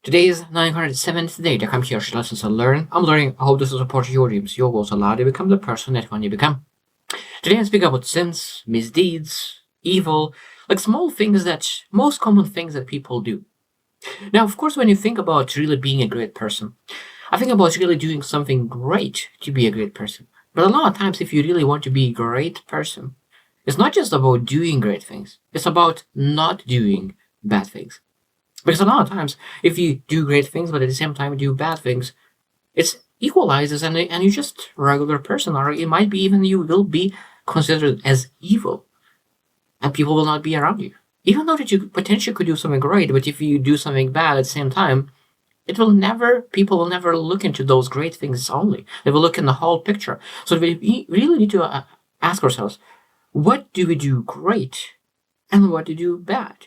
Today is 907th day to come here to lessons and learn. I'm learning how to support your dreams, your goals, allow you to become the person that you want to become. Today I speak about sins, misdeeds, evil, like small things most common things that people do. Now, of course, when you think about really being a great person, I think about really doing something great to be a great person. But a lot of times, if you really want to be a great person, it's not just about doing great things, it's about not doing bad things. Because a lot of times, if you do great things, but at the same time do bad things, it equalizes and you're just a regular person, or it might be even you will be considered as evil, and people will not be around you. Even though that you potentially could do something great, but if you do something bad at the same time, people will never look into those great things only. They will look in the whole picture. So we really need to ask ourselves, what do we do great and what do we do bad?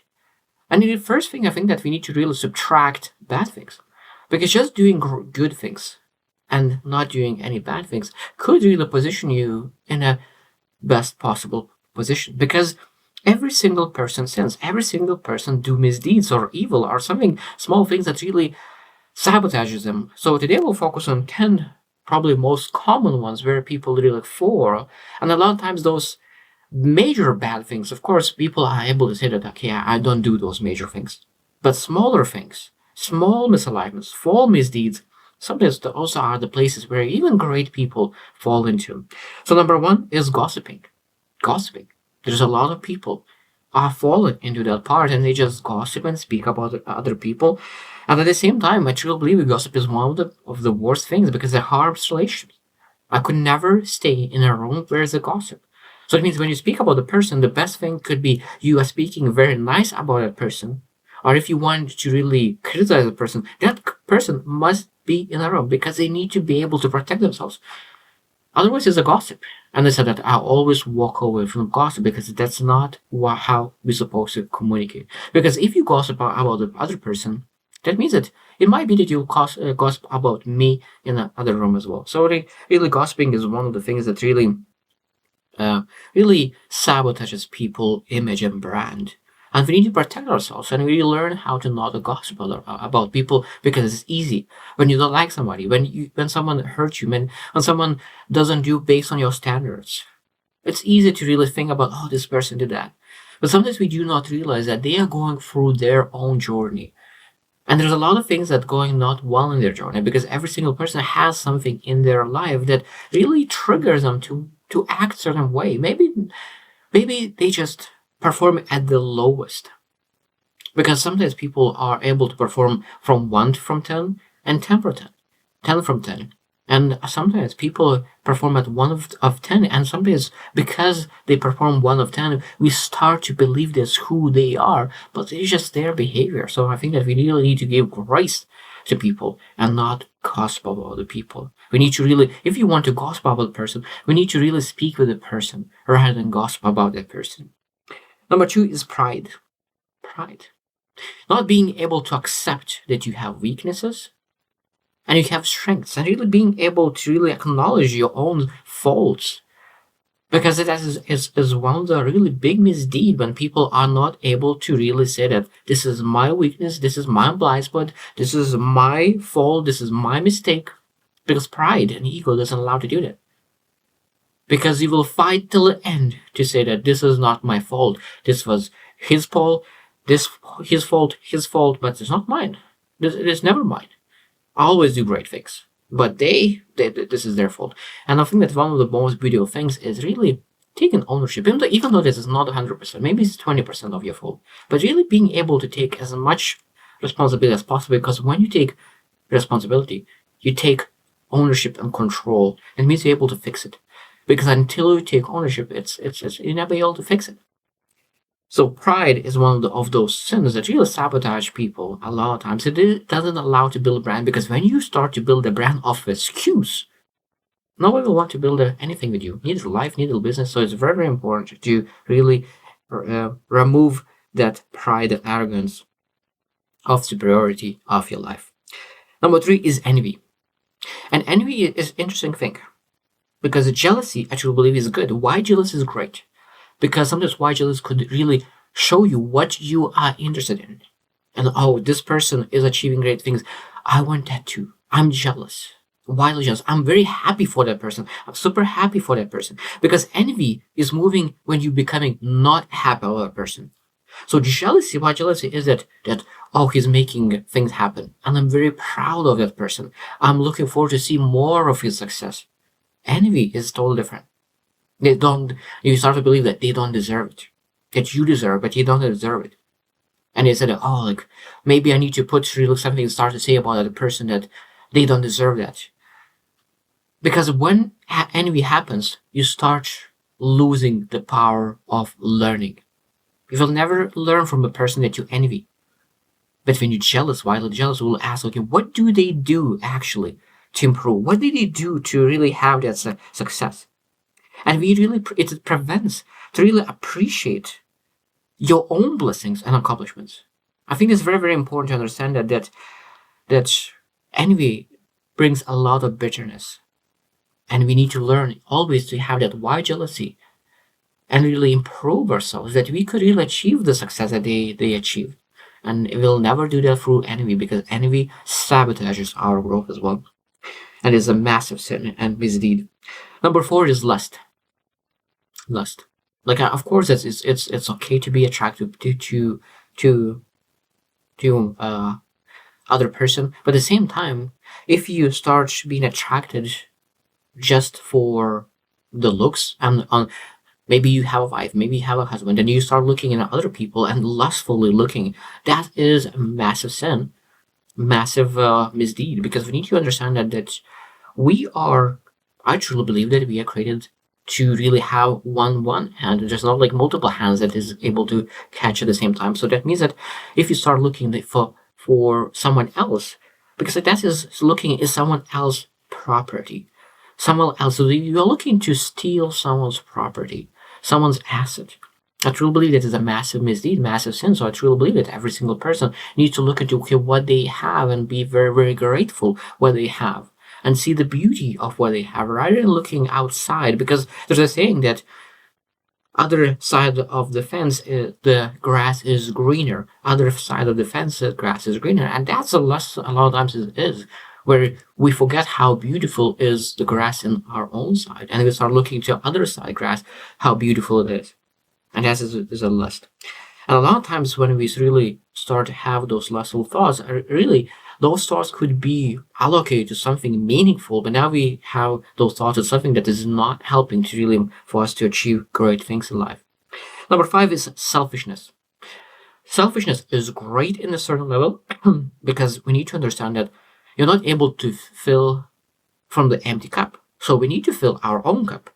And the first thing I think that we need to really subtract bad things. Because just doing good things and not doing any bad things could really position you in a best possible position. Because every single person sins. Every single person do misdeeds or evil or something, small things that really sabotages them. So today we'll focus on 10 probably most common ones where people really fall. And a lot of times those major bad things, of course, people are able to say that, okay, I don't do those major things. But smaller things, small misalignments, small misdeeds, sometimes those are the places where even great people fall into. So number one is gossiping. Gossiping. There's a lot of people are falling into that part and they just gossip and speak about other people. And at the same time, I truly believe gossip is one of the worst things because it harms relationships. I could never stay in a room where there's a gossip. So it means when you speak about the person, the best thing could be you are speaking very nice about that person. Or if you want to really criticize a person, that person must be in a room because they need to be able to protect themselves. Otherwise, it's a gossip. And they said that I always walk away from gossip because that's not how we're supposed to communicate. Because if you gossip about the other person, that means that it might be that you'll gossip about me in the other room as well. So really gossiping is one of the things that really sabotages people's image and brand. And we need to protect ourselves and we learn how to not gossip about people because it's easy. When you don't like somebody, when someone hurts you, when someone doesn't do based on your standards, it's easy to really think about, oh, this person did that. But sometimes we do not realize that they are going through their own journey. And there's a lot of things that going not well in their journey because every single person has something in their life that really triggers them to act a certain way. Maybe they just perform at the lowest. Because sometimes people are able to perform from 1 from 10 and 10 from 10. 10 from 10. And sometimes people perform at 1 of 10. And sometimes because they perform 1 of 10, we start to believe that's who they are. But it's just their behavior. So I think that we really need to give grace to people and not gossip about other people. We need to really, if you want to gossip about a person, we need to really speak with the person rather than gossip about that person. Number 2 is pride. Pride. Not being able to accept that you have weaknesses and you have strengths and really being able to really acknowledge your own faults. Because that is one of the really big misdeed when people are not able to really say that this is my weakness, this is my blind spot, this is my fault, this is my mistake. Because pride and ego doesn't allow to do that. Because you will fight till the end to say that this is not my fault, this was his fault, his fault, but it's not mine. It is never mine. I always do great things. But this is their fault. And I think that one of the most beautiful things is really taking ownership. Even though this is not 100%, maybe it's 20% of your fault. But really being able to take as much responsibility as possible. Because when you take responsibility, you take ownership and control. It means you're able to fix it. Because until you take ownership, you're never able to fix it. So pride is one of those sins that really sabotage people a lot of times. It doesn't allow to build a brand because when you start to build a brand off excuse, nobody will want to build anything with you. Neither life, neither business. So it's very, very important to really remove that pride and arrogance of superiority of your life. Number 3 is envy. And envy is an interesting thing because jealousy, I truly believe, is good. Why jealousy is great? Because sometimes why jealous could really show you what you are interested in. And oh, this person is achieving great things. I want that too. I'm jealous. Wildly jealous. I'm very happy for that person. I'm super happy for that person. Because envy is moving when you're becoming not happy about that person. So jealousy, why jealousy is that oh, he's making things happen. And I'm very proud of that person. I'm looking forward to see more of his success. Envy is totally different. They don't you start to believe that they don't deserve it. That you deserve, but you don't deserve it. And they said, oh, like maybe I need to put really something and start to say about that person that they don't deserve that. Because when envy happens, you start losing the power of learning. You will never learn from a person that you envy. But when you're jealous, wildly jealous, we'll ask, okay, what do they do actually to improve? What did they do to really have that success? And we really, it prevents to really appreciate your own blessings and accomplishments. I think it's very, very important to understand that envy brings a lot of bitterness. And we need to learn always to have that why jealousy and really improve ourselves that we could really achieve the success that they achieved. And we'll never do that through envy because envy sabotages our growth as well. And is a massive sin and misdeed. Number 4 is lust. Lust. Like of course it's okay to be attracted to other person, but at the same time, if you start being attracted just for the looks and on maybe you have a wife, maybe you have a husband, and you start looking at other people and lustfully looking, that is a massive sin, massive misdeed. Because we need to understand that we are, I truly believe that we are created to really have one hand. There's not like multiple hands that is able to catch at the same time. So that means that if you start looking for someone else, because that is looking is someone else's property, someone else. So you're looking to steal someone's property, someone's asset. I truly believe that is a massive misdeed, massive sin. So I truly believe that every single person needs to look into okay, what they have and be very, very grateful what they have and see the beauty of what they have rather than looking outside. Because there's a saying that other side of the fence, the grass is greener. Other side of the fence, the grass is greener. And that's a lot of times it is, where we forget how beautiful is the grass in our own side. And we start looking to other side grass, how beautiful it is. And that is a lust. And a lot of times when we really start to have those lustful thoughts, really those thoughts could be allocated to something meaningful, but now we have those thoughts as something that is not helping to really for us to achieve great things in life. Number 5 is selfishness. Selfishness is great in a certain level because we need to understand that you're not able to fill from the empty cup. So we need to fill our own cup.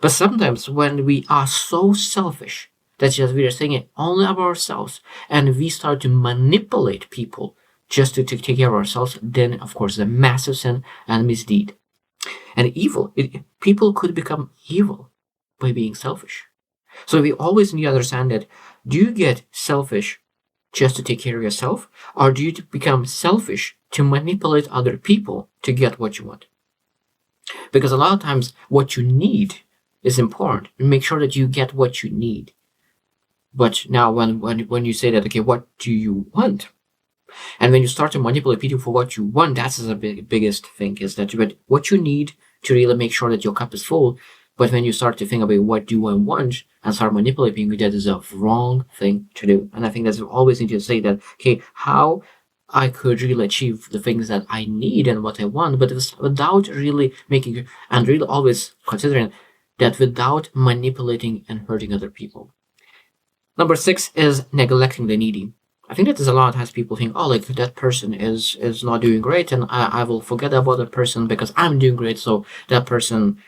But sometimes when we are so selfish that just we are thinking only about ourselves and we start to manipulate people just to take care of ourselves, then of course the massive sin and misdeed. And evil, people could become evil by being selfish. So we always need to understand that do you get selfish just to take care of yourself, or do you become selfish to manipulate other people to get what you want? Because a lot of times what you need is important. Make sure that you get what you need. But now when you say that, okay, what do you want? And when you start to manipulate people for what you want, that's the biggest thing, is that what you need to really make sure that your cup is full. But when you start to think about what do I want and start manipulating, that is a wrong thing to do. And I think that's always need to say that, okay, how I could really achieve the things that I need and what I want, but without really making, and really always considering that without manipulating and hurting other people. Number 6 is neglecting the needy. I think that there's a lot of times people think, oh, like that person is not doing great, and I will forget about that person because I'm doing great, so that person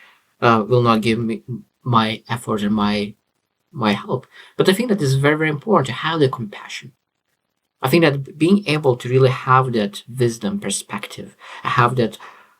will not give me my effort and my help. But I think that it's very, very important to have the compassion. I think that being able to really have that wisdom perspective, have that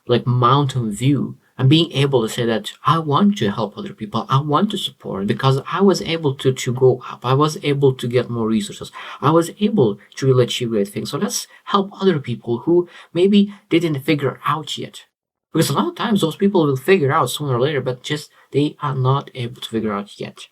like mountain view, and being able to say that I want to help other people, I want to support because I was able to go up, I was able to get more resources, I was able to really achieve great things. So let's help other people who maybe didn't figure out yet. Because a lot of times those people will figure out sooner or later, but just they are not able to figure out yet.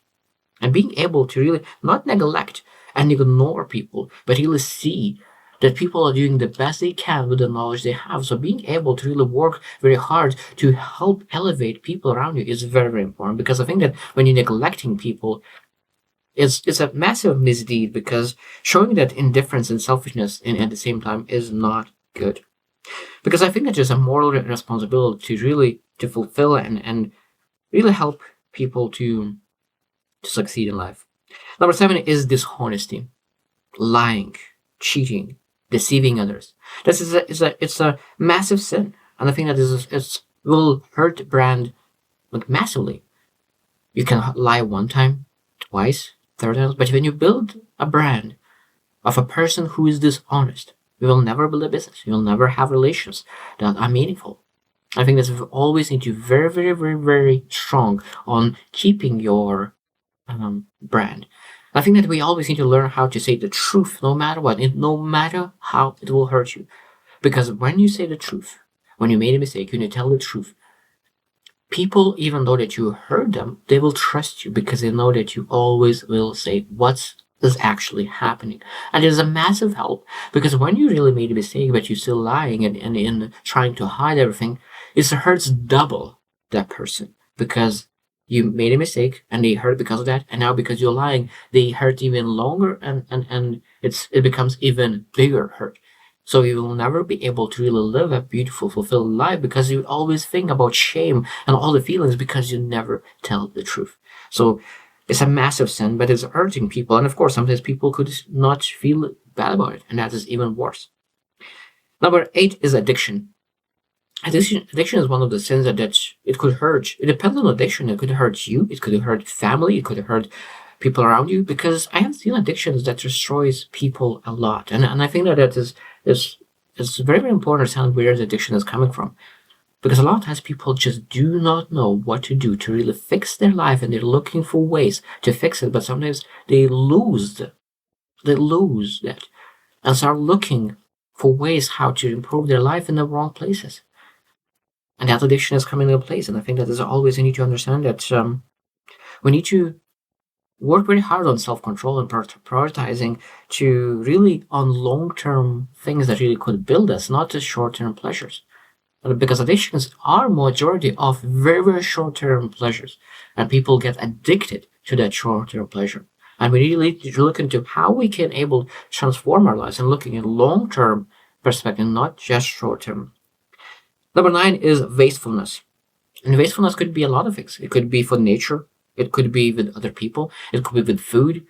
And being able to really not neglect and ignore people, but really see that people are doing the best they can with the knowledge they have. So being able to really work very hard to help elevate people around you is very, very important, because I think that when you're neglecting people, it's a massive misdeed, because showing that indifference and selfishness at the same time is not good. Because I think that there's a moral responsibility to really to fulfill and really help people to succeed in life. Number 7 is dishonesty, lying, cheating, deceiving others. This is a massive sin, and I think that is will hurt the brand like massively. You can lie one time, twice, third time, but when you build a brand of a person who is dishonest, you will never build a business. You will never have relations that are meaningful. I think that you always need to be very, very, very, very strong on keeping your brand. I think that we always need to learn how to say the truth, no matter what, no matter how it will hurt you. Because when you say the truth, when you made a mistake, when you tell the truth, people, even though that you hurt them, they will trust you because they know that you always will say what's is actually happening. And it is a massive help, because when you really made a mistake but you're still lying and trying to hide everything, it hurts double that person, because you made a mistake and they hurt because of that, and now because you're lying they hurt even longer, and it becomes even bigger hurt. So you will never be able to really live a beautiful, fulfilled life, because you always think about shame and all the feelings because you never tell the truth. So it's a massive sin, but it's hurting people. And of course, sometimes people could not feel bad about it, and that is even worse. Number 8 is addiction. Addiction is one of the sins that it could hurt. It depends on addiction. It could hurt you. It could hurt family. It could hurt people around you, because I have seen addictions that destroys people a lot. And I think that is very, very important to understand where the addiction is coming from. Because a lot of times people just do not know what to do to really fix their life, and they're looking for ways to fix it, but sometimes they lose that and start looking for ways how to improve their life in the wrong places. And that addiction is coming into place. And I think that is always you need to understand that we need to work very hard on self-control and prioritizing to really on long-term things that really could build us, not just short-term pleasures. Because addictions are majority of very, very short-term pleasures, and people get addicted to that short-term pleasure. And we really need to look into how we can able to transform our lives and looking at long-term perspective, not just short-term. Number 9 is wastefulness. And wastefulness could be a lot of things. It could be for nature. It could be with other people. It could be with food.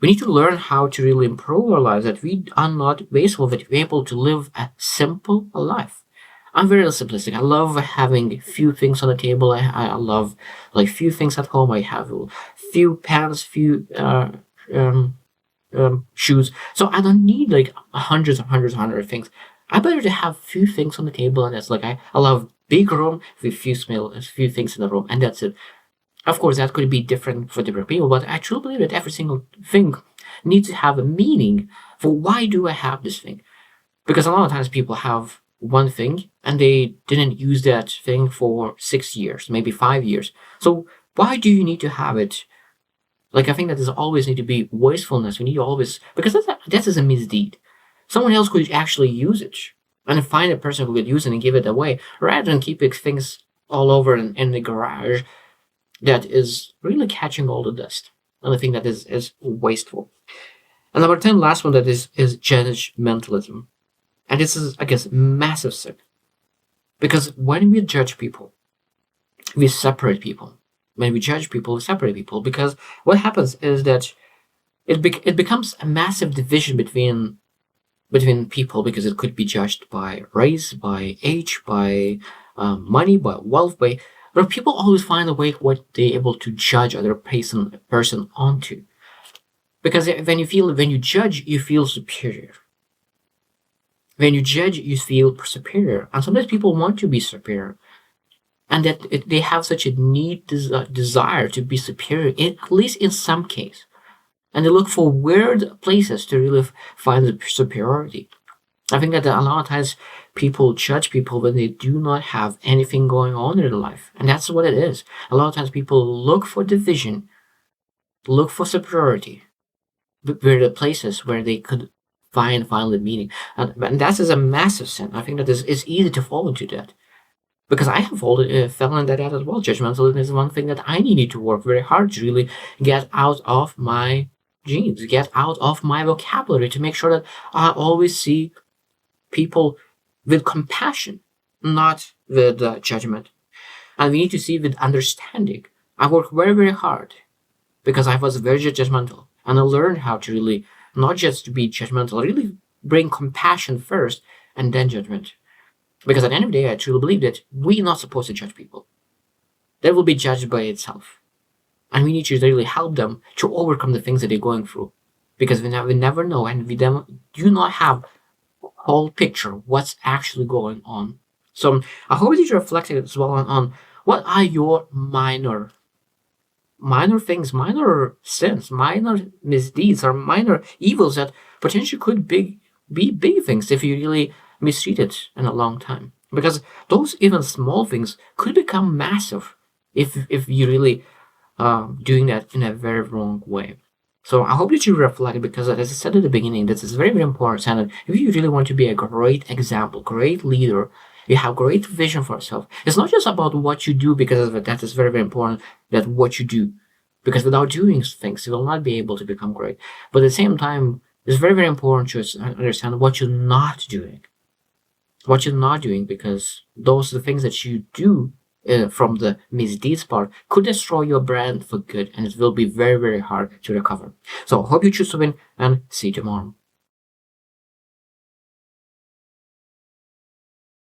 We need to learn how to really improve our lives, that we are not wasteful, that we're able to live a simple life. I'm very simplistic. I love having few things on the table. I love like few things at home. I have few pants, few shoes. So I don't need like hundreds of things. I better to have few things on the table, and that's like I love big room with few things in the room, and that's it. Of course, that could be different for different people, but I truly believe that every single thing needs to have a meaning for why do I have this thing. Because a lot of times people have one thing and they didn't use that thing for 6 years, maybe 5 years. So why do you need to have it? Like, I think that there's always need to be wastefulness. We need to always, because that is a misdeed. Someone else could actually use it and find a person who could use it and give it away, rather than keeping things all over in the garage that is really catching all the dust. And I think that is wasteful. And number 10, last one, that is judgmentalism. And this is, I guess, massive sin. Because when we judge people, we separate people. When we judge people, we separate people. Because what happens is that it becomes a massive division between people, because it could be judged by race, by age, by money, by wealth, but people always find a way what they're able to judge other person onto. Because when you judge, you feel superior. When you judge, you feel superior. And sometimes people want to be superior. And that they have such a need, desire to be superior, at least in some case. And they look for weird places to really find the superiority. I think that a lot of times people judge people when they do not have anything going on in their life. And that's what it is. A lot of times people look for division, look for superiority, were the places where they could find the meaning. And that is a massive sin. I think that it's easy to fall into that. Because I have fell into that as well. Judgmentalism is one thing that I needed to work very hard to really get out of my genes, get out of my vocabulary, to make sure that I always see people with compassion, not with judgment. And we need to see with understanding. I worked very, very hard because I was very judgmental. And I learned how to really not just to be judgmental, really bring compassion first and then judgment. Because at the end of the day, I truly believe that we're not supposed to judge people. They will be judged by itself. And we need to really help them to overcome the things that they're going through. Because we never know, and we do not have a whole picture of what's actually going on. So I hope that you reflected as well on what are your minor things, minor sins, minor misdeeds, or minor evils that potentially could be big things if you really mistreat it in a long time. Because those even small things could become massive if you really doing that in a very wrong way. So I hope that you reflect, because as I said at the beginning, this is very, very important. And if you really want to be a great example, great leader, you have great vision for yourself. It's not just about what you do, because that is very, very important, that what you do. Because without doing things, you will not be able to become great. But at the same time, it's very, very important to understand what you're not doing. What you're not doing, because those are the things that you do from the misdeeds part could destroy your brand for good, and it will be very, very hard to recover. So I hope you choose to win, and see you tomorrow.